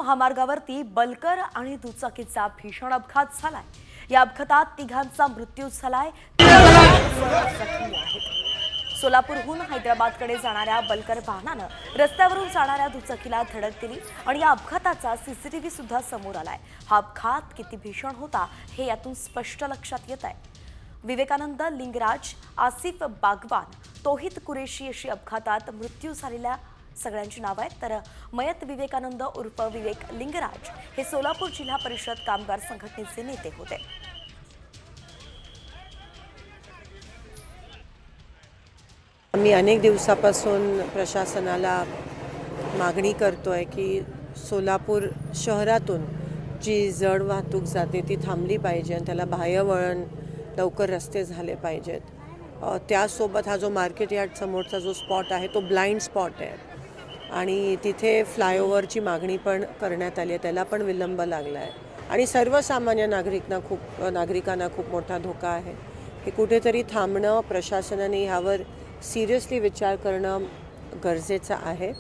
महामार्गावरती bulker आणि दुचाकीचा भीषण अपघात झालाय। या अपघातात तिघांचा मृत्यू झालाय। जखमी आहेत। सोलापूरहून हैदराबादकडे जाणाऱ्या बलकर वाहनानं रस्त्यावरून जाणाऱ्या दुचाकीला धडक दिली आणि या अपघाताचा सीसीटीव्ही सुद्धा समोर आलाय। हा अपघात किती भीषण होता हे यातून स्पष्ट लक्षात येत आहे। विवेकानंद लिंगराज, आसिफ बागवान, तोहित कुरेशी अशी अपघातात मृत्यू झालेल्या सगळ्यांची नाव आहेत। तर मयत विवेकानंद उर्फ विवेक लिंगराज हे सोलापूर जिल्हा परिषद कामगार संघटनेचे नेते होते। आम्ही अनेक दिवसापासून प्रशासनाला मागणी करतोय की सोलापूर शहरातून जी जड वाहतूक जाते ती थांबली पाहिजे आणि त्याला बाह्य वळण लवकर रस्ते झाले पाहिजेत। त्यासोबत हा जो मार्केट यार्ड समोरचा जो स्पॉट आहे तो ब्लाइंड स्पॉट आहे आणि तिथे फ्लायओव्हरची मागणी पण करण्यात आली आहे, त्याला पण विलंब लागला आहे आणि सर्वसामान्य नागरिकांना खूप मोठा धोका आहे। हे कुठेतरी थांबणं, प्रशासनाने ह्यावर सिरियसली विचार करणं गरजेचं आहे।